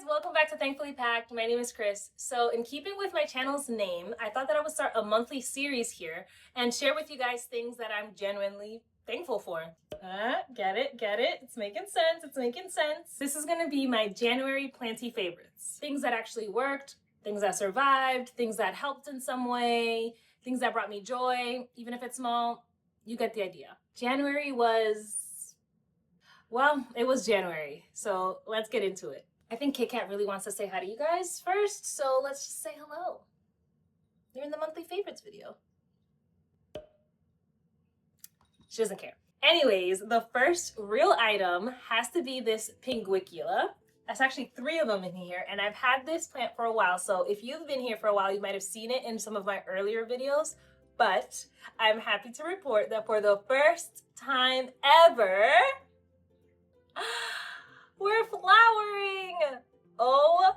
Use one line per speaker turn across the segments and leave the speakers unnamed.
welcome back to Thankfully Packed. My name is Chris. So in keeping with my channel's name, I thought that I would start a monthly series here and share with you guys things that I'm genuinely thankful for. Get it? It's making sense. This is gonna be my January Planty favorites. Things that actually worked, things that survived, things that helped in some way, things that brought me joy, even if it's small, you get the idea. January was, well, it was January, so let's get into it. I think Kit Kat really wants to say hi to you guys first, so let's just say hello. You're in the monthly favorites video. She doesn't care. Anyways, the first real item has to be this Pinguicula. That's actually 3 of them in here, and I've had this plant for a while, so if you've been here for a while, you might have seen it in some of my earlier videos, but I'm happy to report that for the first time ever, we're flowering! Oh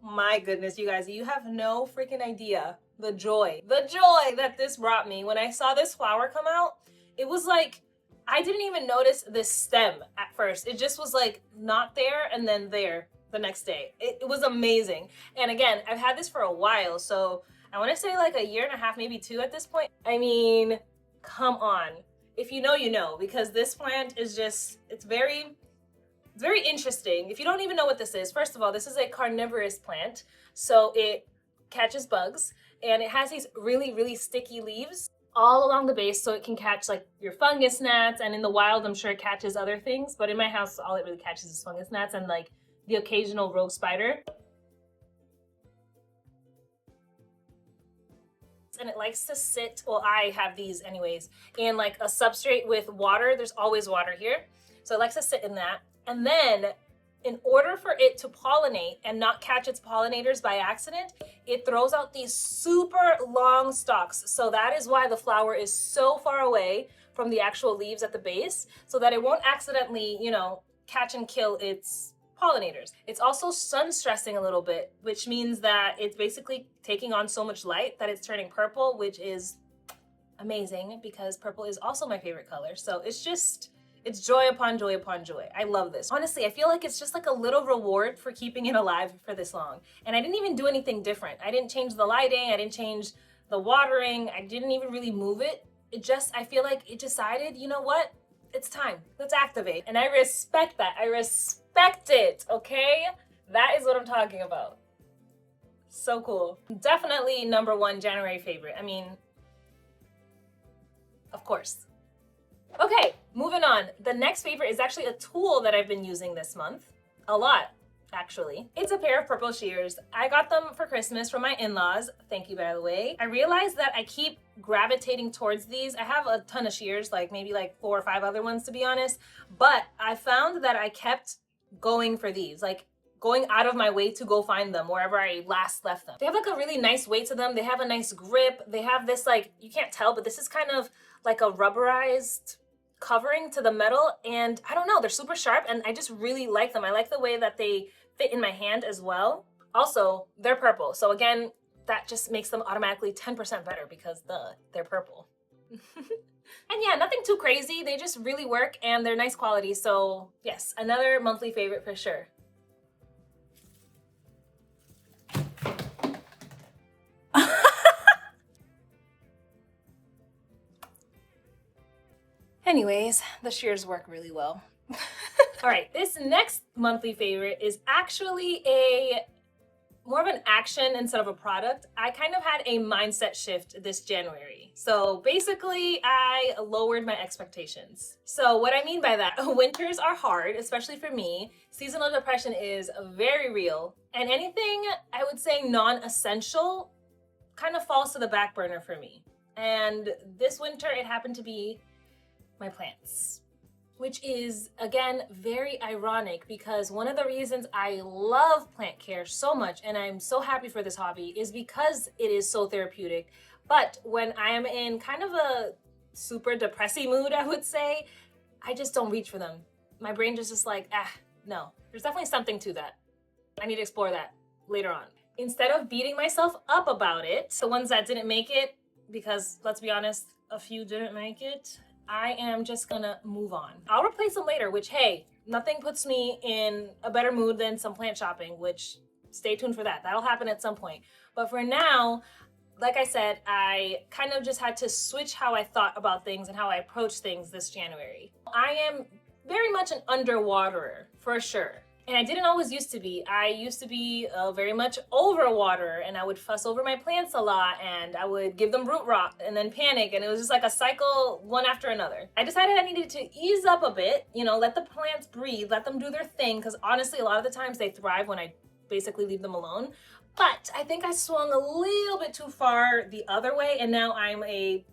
my goodness, you guys, you have no freaking idea the joy that this brought me. When I saw this flower come out, it was like, I didn't even notice this stem at first. It just was like not there and then there the next day. It was amazing. And again, I've had this for a while, so I want to say like a year and a half, maybe 2 at this point. I mean, come on. If you know, you know, because this plant is just, it's very interesting. If you don't even know what this is, first of all, this is a carnivorous plant, so it catches bugs, and it has these really sticky leaves all along the base, so it can catch like your fungus gnats, and in the wild I'm sure it catches other things, but in my house all it really catches is fungus gnats and like the occasional rogue spider. And it likes to sit, well, I have these anyways, in like a substrate with water. There's always water here, so it likes to sit in that. And then in order for it to pollinate and not catch its pollinators by accident, it throws out these super long stalks. So that is why the flower is so far away from the actual leaves at the base, so that it won't accidentally, you know, catch and kill its pollinators. It's also sun stressing a little bit, which means that it's basically taking on so much light that it's turning purple, which is amazing because purple is also my favorite color. So it's joy upon joy upon joy. I love this. Honestly, I feel like it's just like a little reward for keeping it alive for this long. And I didn't even do anything different. I didn't change the lighting. I didn't change the watering. I didn't even really move it. It just, I feel like it decided, you know what? It's time. Let's activate. And I respect that. I respect it, okay? That is what I'm talking about. So cool. Definitely #1 January favorite. I mean, of course. Okay, moving on. The next favorite is actually a tool that I've been using this month. A lot, actually. It's a pair of purple shears. I got them for Christmas from my in-laws. Thank you, by the way. I realized that I keep gravitating towards these. I have a ton of shears, like maybe like 4 or 5 other ones to be honest, but I found that I kept going for these, like going out of my way to go find them wherever I last left them. They have like a really nice weight to them. They have a nice grip. They have this, like, you can't tell, but this is kind of like a rubberized covering to the metal, and I don't know, they're super sharp and I just really like them. I like the way that they fit in my hand as well. Also, they're purple, so again, that just makes them automatically 10% better because they're purple. And yeah, nothing too crazy. They just really work and they're nice quality, so yes, another monthly favorite for sure. Anyways, the shears work really well. All right, this next monthly favorite is actually more of an action instead of a product. I kind of had a mindset shift this January. So basically, I lowered my expectations. So what I mean by that, winters are hard, especially for me. Seasonal depression is very real. And anything, I would say non-essential, kind of falls to the back burner for me. And this winter, it happened to be my plants, which is again very ironic because one of the reasons I love plant care so much and I'm so happy for this hobby is because it is so therapeutic. But when I am in kind of a super depressy mood, I would say, I just don't reach for them. My brain just like, no. There's definitely something to that. I need to explore that later on. Instead of beating myself up about it, the ones that didn't make it, because let's be honest, a few didn't make it, I am just gonna move on. I'll replace them later, which, hey, nothing puts me in a better mood than some plant shopping, which stay tuned for that. That'll happen at some point. But for now, like I said, I kind of just had to switch how I thought about things and how I approach things this January. I am very much an underwaterer, for sure. And I didn't always used to be. I used to be very much overwater, and I would fuss over my plants a lot, and I would give them root rot and then panic, and it was just like a cycle, one after another. I decided I needed to ease up a bit, you know, let the plants breathe, let them do their thing, because honestly, a lot of the times they thrive when I basically leave them alone. But I think I swung a little bit too far the other way, and now I'm a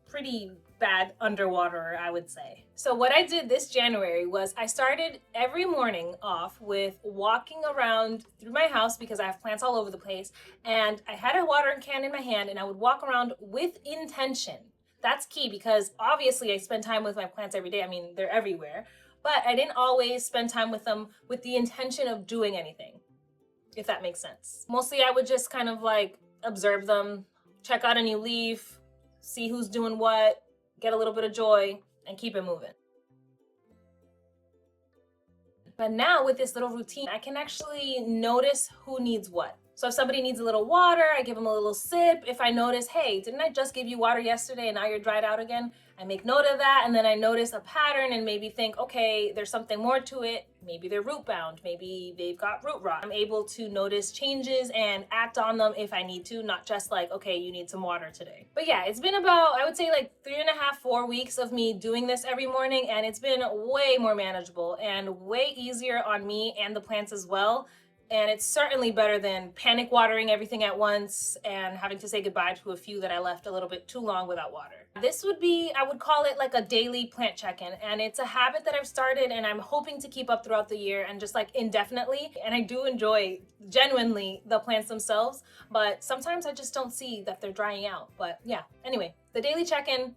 pretty bad underwaterer, I would say. So what I did this January was I started every morning off with walking around through my house because I have plants all over the place, and I had a watering can in my hand and I would walk around with intention. That's key because obviously I spend time with my plants every day. I mean, they're everywhere, but I didn't always spend time with them with the intention of doing anything, if that makes sense. Mostly I would just kind of like observe them, check out a new leaf, see who's doing what, get a little bit of joy, and keep it moving. But now with this little routine, I can actually notice who needs what. So if somebody needs a little water, I give them a little sip. If I notice, hey, didn't I just give you water yesterday and now you're dried out again? I make note of that, and then I notice a pattern and maybe think, okay, there's something more to it. Maybe they're root bound, maybe they've got root rot. I'm able to notice changes and act on them if I need to, not just like, okay, you need some water today. But yeah, it's been about, I would say like 3.5, 4 weeks of me doing this every morning, and it's been way more manageable and way easier on me and the plants as well. And it's certainly better than panic watering everything at once and having to say goodbye to a few that I left a little bit too long without water. This would be, I would call it like a daily plant check-in, and it's a habit that I've started and I'm hoping to keep up throughout the year and just like indefinitely. And I do enjoy genuinely the plants themselves, but sometimes I just don't see that they're drying out. But yeah, anyway, the daily check-in,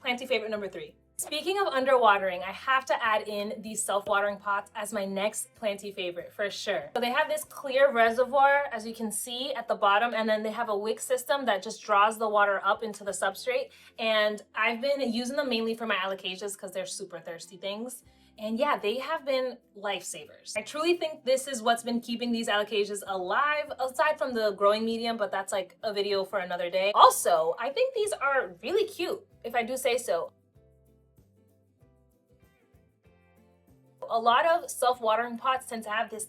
Planty favorite number 3. Speaking of underwatering, I have to add in these self-watering pots as my next Planty favorite for sure. So they have this clear reservoir, as you can see at the bottom, and then they have a wick system that just draws the water up into the substrate. And I've been using them mainly for my alocasias because they're super thirsty things. And yeah, they have been lifesavers. I truly think this is what's been keeping these alocasias alive, aside from the growing medium, but that's like a video for another day. Also, I think these are really cute, if I do say so. A lot of self-watering pots tend to have this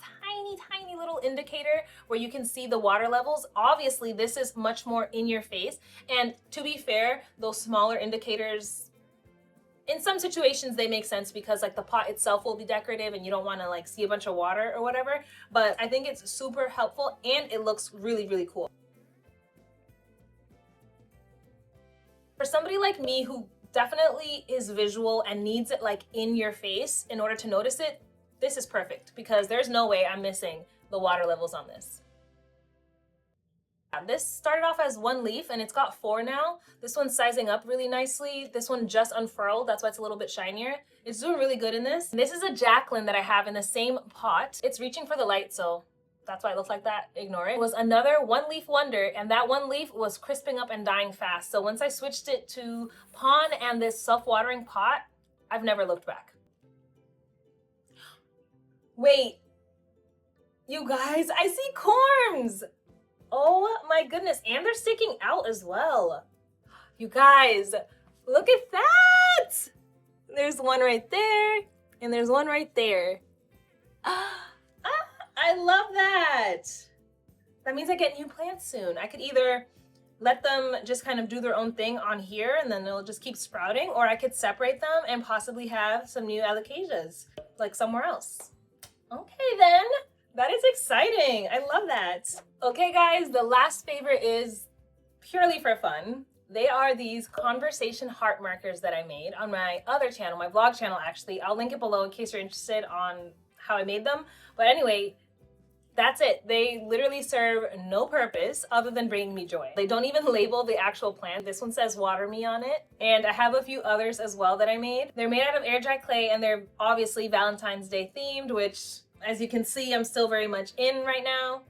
tiny little indicator where you can see the water levels. Obviously, this is much more in your face. And to be fair, those smaller indicators, in some situations, they make sense because like the pot itself will be decorative and you don't want to like see a bunch of water or whatever. But I think it's super helpful and it looks really, really cool. For somebody like me who definitely is visual and needs it like in your face in order to notice it, this is perfect because there's no way I'm missing the water levels on this. This started off as 1 leaf and it's got 4 now. This one's sizing up really nicely. This one just unfurled, that's why it's a little bit shinier. It's doing really good in this. This is a Jacqueline that I have in the same pot. It's reaching for the light, so that's why it looks like that. Ignore it. It was another 1-leaf wonder, and that 1 leaf was crisping up and dying fast. So once I switched it to pond and this self-watering pot, I've never looked back. Wait, you guys, I see corms. Oh my goodness, and they're sticking out as well. You guys, look at that. There's one right there, and there's one right there. I love that. That means I get new plants soon. I could either let them just kind of do their own thing on here and then they'll just keep sprouting, or I could separate them and possibly have some new alocasias like somewhere else. Okay then, that is exciting. I love that. Okay guys, the last favorite is purely for fun. They are these conversation heart markers that I made on my other channel, my vlog channel actually. I'll link it below in case you're interested on how I made them. But anyway, that's it. They literally serve no purpose other than bringing me joy. They don't even label the actual plant. This one says water me on it. And I have a few others as well that I made. They're made out of air dry clay and they're obviously Valentine's Day themed, which as you can see, I'm still very much in right now.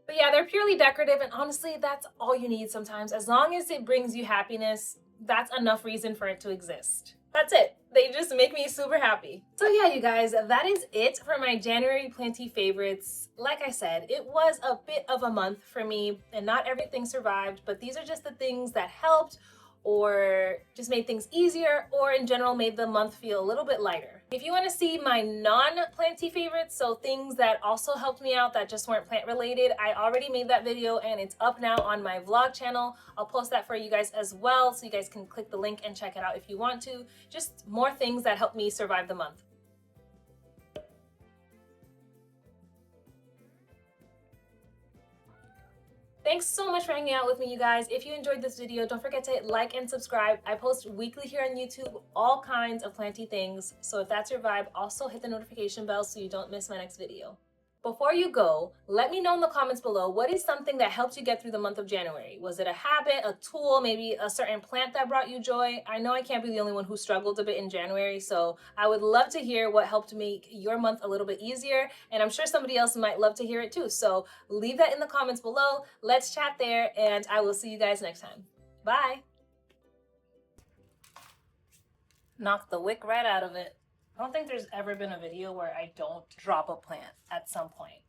But yeah, they're purely decorative, and honestly, that's all you need sometimes. As long as it brings you happiness, that's enough reason for it to exist. That's it. They just make me super happy. So yeah, you guys, that is it for my January Planty favorites. Like I said, it was a bit of a month for me, and not everything survived, but these are just the things that helped or just made things easier, or in general made the month feel a little bit lighter. If you want to see my non-planty favorites, so things that also helped me out that just weren't plant related, I already made that video and it's up now on my vlog channel. I'll post that for you guys as well, so you guys can click the link and check it out if you want to. Just more things that helped me survive the month. Thanks so much for hanging out with me, you guys. If you enjoyed this video, don't forget to hit like and subscribe. I post weekly here on YouTube, all kinds of planty things. So if that's your vibe, also hit the notification bell so you don't miss my next video. Before you go, let me know in the comments below, what is something that helped you get through the month of January? Was it a habit, a tool, maybe a certain plant that brought you joy? I know I can't be the only one who struggled a bit in January, so I would love to hear what helped make your month a little bit easier, and I'm sure somebody else might love to hear it too. So leave that in the comments below. Let's chat there, and I will see you guys next time. Bye. Knock the wick right out of it. I don't think there's ever been a video where I don't drop a plant at some point.